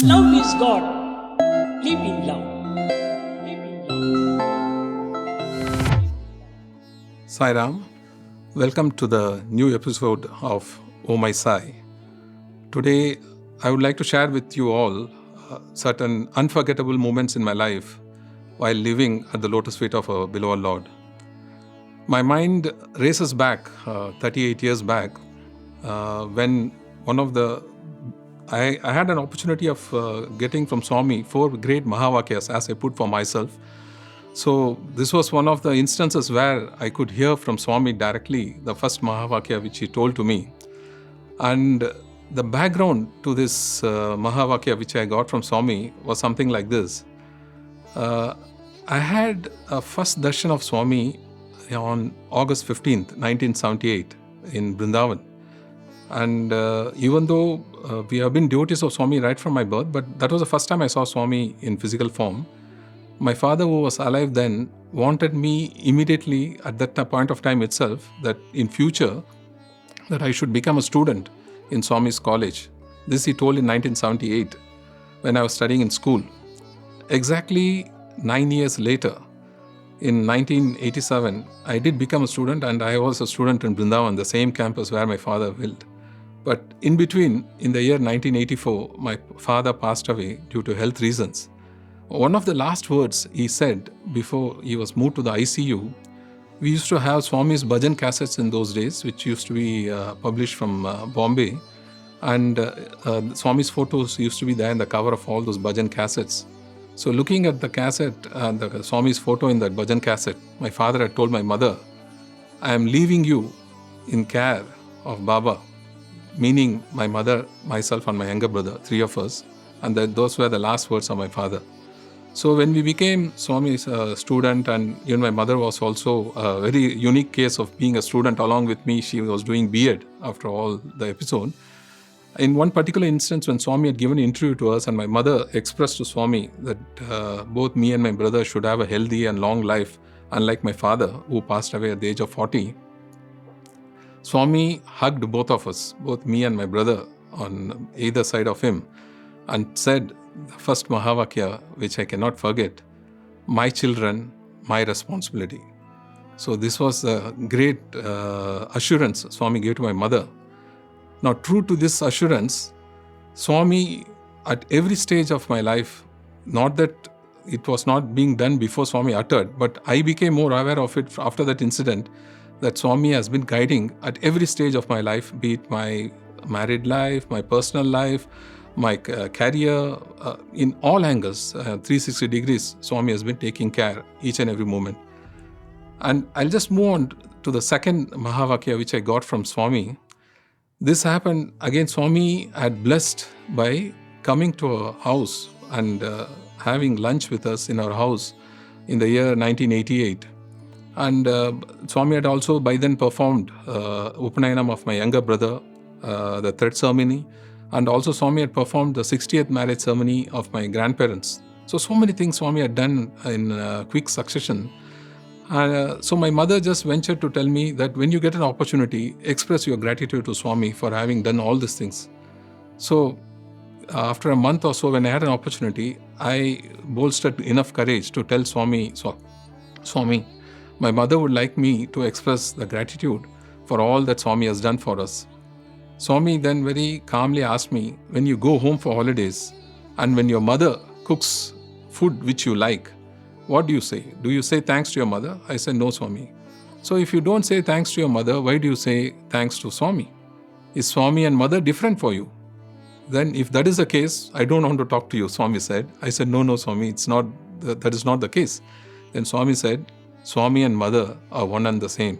Love is God. Live in love. Live in love. Sai Ram, welcome to the new episode of Oh My Sai. Today, I would like to share with you all certain unforgettable moments in my life while living at the lotus feet of our beloved Lord. My mind races back 38 years back when one of the I had an opportunity of getting from Swami 4 great Mahavakyas as I put for myself. So this was one of the instances where I could hear from Swami directly the first Mahavakya which he told to me. And the background to this Mahavakya which I got from Swami was something like this. I had a first darshan of Swami on August 15th, 1978 in Vrindavan. And even though we have been devotees of Swami right from my birth, but that was the first time I saw Swami in physical form. My father, who was alive then, wanted me immediately at that point of time itself that in future that I should become a student in Swami's college. This he told in 1978 when I was studying in school. Exactly 9 years later, in 1987, I did become a student, and I was a student in Vrindavan, the same campus where my father lived. But in between, in the year 1984, my father passed away due to health reasons. One of the last words he said before he was moved to the ICU, we used to have Swami's bhajan cassettes in those days, which used to be published from Bombay. And Swami's photos used to be there in the cover of all those bhajan cassettes. So looking at the cassette, the Swami's photo in that bhajan cassette, my father had told my mother, I am leaving you in care of Baba, meaning my mother, myself and my younger brother, 3 of us. And those were the last words of my father. So when we became Swami's student, and even my mother was also a very unique case of being a student along with me. She was doing B.Ed after all the episode. In one particular instance, when Swami had given an interview to us, and my mother expressed to Swami that both me and my brother should have a healthy and long life, unlike my father, who passed away at the age of 40. Swami hugged both of us, both me and my brother, on either side of him, and said the first Mahavakya, which I cannot forget, my children, my responsibility. So this was a great assurance Swami gave to my mother. Now, true to this assurance, Swami, at every stage of my life, not that it was not being done before Swami uttered, but I became more aware of it after that incident, that Swami has been guiding at every stage of my life, be it my married life, my personal life, my career, in all angles, 360 degrees, Swami has been taking care each and every moment. And I'll just move on to the second Mahavakya which I got from Swami. This happened, again, Swami had blessed by coming to our house and having lunch with us in our house in the year 1988. And Swami had also by then performed Upanayanam of my younger brother, the third ceremony, and also Swami had performed the 60th marriage ceremony of my grandparents. So many things Swami had done in quick succession. So my mother just ventured to tell me that when you get an opportunity, express your gratitude to Swami for having done all these things. So after a month or so, when I had an opportunity, I bolstered enough courage to tell Swami, Swami, my mother would like me to express the gratitude for all that Swami has done for us. Swami then very calmly asked me, when you go home for holidays and when your mother cooks food which you like, what do you say? Do you say thanks to your mother? I said, no, Swami. So if you don't say thanks to your mother, why do you say thanks to Swami? Is Swami and mother different for you? Then if that is the case, I don't want to talk to you, Swami said. I said, no, Swami, that is not the case. Then Swami said, Swami and mother are one and the same.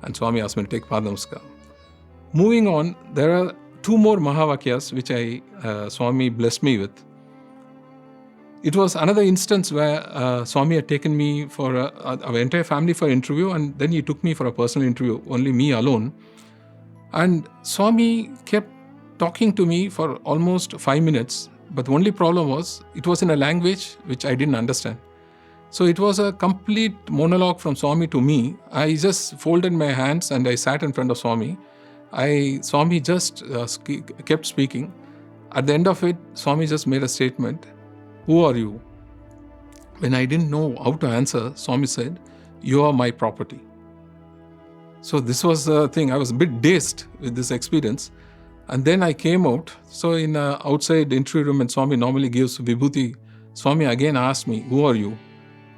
And Swami asked me to take Padnamaskar. Moving on, there are 2 more Mahavakyas which Swami blessed me with. It was another instance where Swami had taken me for our entire family for an interview, and then he took me for a personal interview, only me alone. And Swami kept talking to me for almost 5 minutes, but the only problem was it was in a language which I didn't understand. So it was a complete monologue from Swami to me. I just folded my hands and I sat in front of Swami. Swami just kept speaking. At the end of it, Swami just made a statement, "Who are you?" When I didn't know how to answer, Swami said, "You are my property." So this was the thing. I was a bit dazed with this experience. And then I came out. So in outside entry room, and Swami normally gives vibhuti, Swami again asked me, "Who are you?"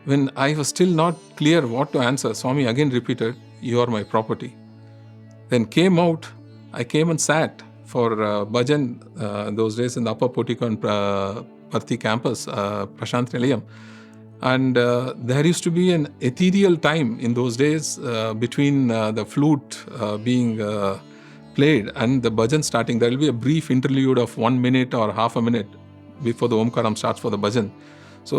When I was still not clear what to answer, Swami again repeated, "You are my property." Then came out. I came and sat for bhajan those days in the upper portico and Parthi campus, Prasanthi Nilayam. And there used to be an ethereal time in those days between the flute being played and the bhajan starting. There will be a brief interlude of 1 minute or half a minute before the Omkaram starts for the bhajan. So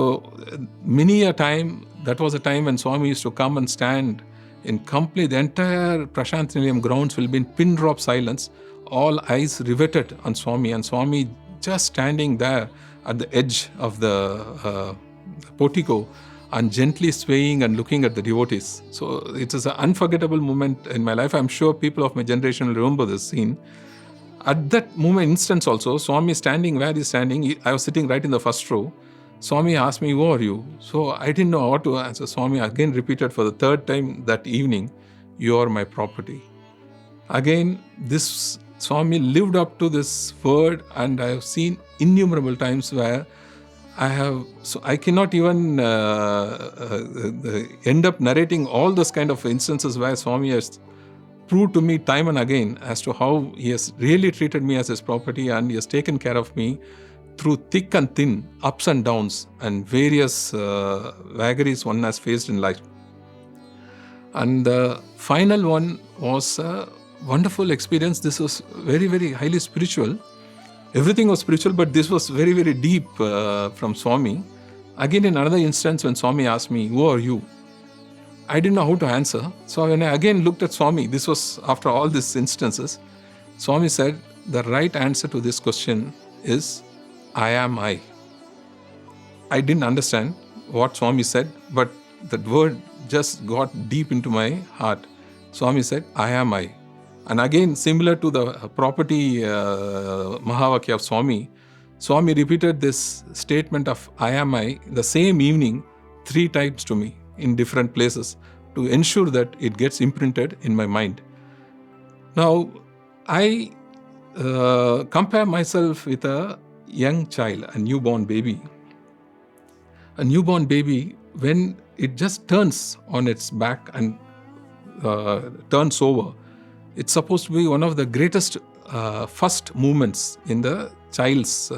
many a time, that was a time when Swami used to come and stand in complete, the entire Prasanthi Nilayam grounds will be in pin drop silence, all eyes riveted on Swami, and Swami just standing there at the edge of the portico and gently swaying and looking at the devotees. So it is an unforgettable moment in my life. I'm sure people of my generation will remember this scene. At that moment, instance also, Swami standing where he's standing, I was sitting right in the first row. Swami asked me, "Who are you?" So I didn't know what to answer. Swami again repeated for the third time that evening, "You are my property." Again, this Swami lived up to this word, and I have seen innumerable times where I cannot even end up narrating all those kind of instances where Swami has proved to me time and again as to how he has really treated me as his property, and he has taken care of me through thick and thin, ups and downs, and various vagaries one has faced in life. And the final one was a wonderful experience. This was very, very highly spiritual. Everything was spiritual, but this was very, very deep from Swami. Again, in another instance, when Swami asked me, "Who are you?" I didn't know how to answer. So when I again looked at Swami, this was after all these instances, Swami said, "The right answer to this question is, I am I." I didn't understand what Swami said, but that word just got deep into my heart. Swami said, "I am I." And again, similar to the property Mahavakyas of Swami, Swami repeated this statement of "I am I" the same evening 3 times to me in different places to ensure that it gets imprinted in my mind. Now, I compare myself with a young child, a newborn baby. A newborn baby, when it just turns on its back and turns over, it's supposed to be one of the greatest first movements in the child's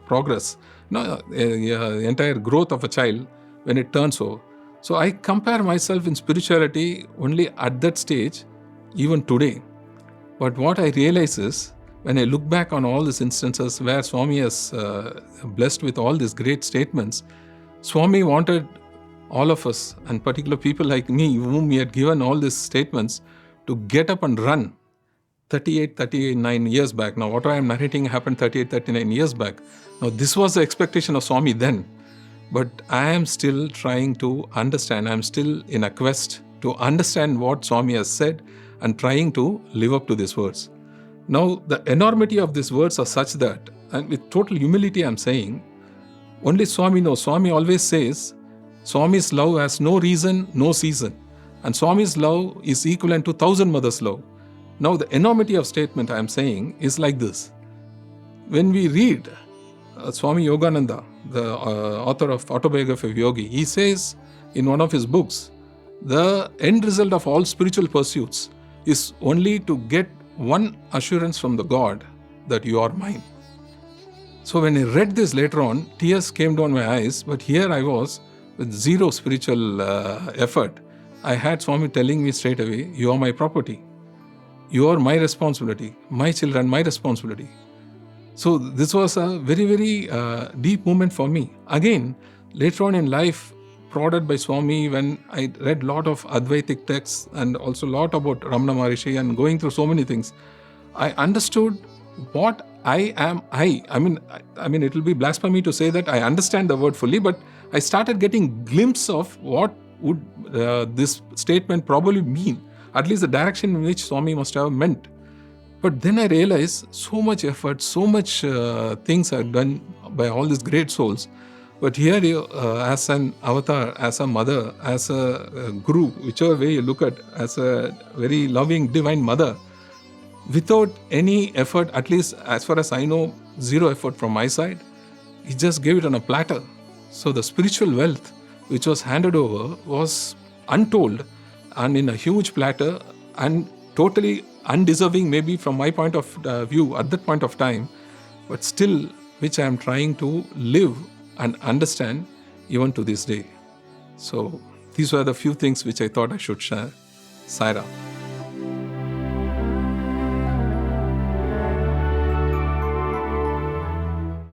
progress, the entire growth of a child when it turns over. So I compare myself in spirituality only at that stage, even today. But what I realize is, when I look back on all these instances where Swami has blessed with all these great statements, Swami wanted all of us, and particular people like me, whom he had given all these statements, to get up and run 39 years back. Now, what I am narrating happened 39 years back. Now, this was the expectation of Swami then. But I am still trying to understand. I am still in a quest to understand what Swami has said and trying to live up to these words. Now, the enormity of these words are such that, and with total humility I am saying, only Swami knows. Swami always says, Swami's love has no reason, no season. And Swami's love is equivalent to 1,000 mothers' love. Now, the enormity of statement I am saying is like this. When we read Swami Yogananda, the author of Autobiography of Yogi, he says in one of his books, the end result of all spiritual pursuits is only to get one assurance from the God that you are mine. So when I read this later on, tears came down my eyes, but here I was with zero spiritual effort. I had Swami telling me straight away, "You are my property. You are my responsibility. My children, my responsibility." So this was a very, very deep moment for me. Again, later on in life, prodded by Swami, when I read a lot of Advaitic texts and also a lot about Ramana Maharishi and going through so many things, I understood what I am I. I mean, it will be blasphemy to say that I understand the word fully, but I started getting glimpse of what would this statement probably mean, at least the direction in which Swami must have meant. But then I realized so much effort, so much things are done by all these great souls. But here, as an avatar, as a mother, as a guru, whichever way you look at, as a very loving divine mother, without any effort, at least as far as I know, zero effort from my side, he just gave it on a platter. So the spiritual wealth which was handed over was untold and in a huge platter and totally undeserving, maybe from my point of view at that point of time, but still which I am trying to live and understand even to this day. So these were the few things which I thought I should share. Sai Ram.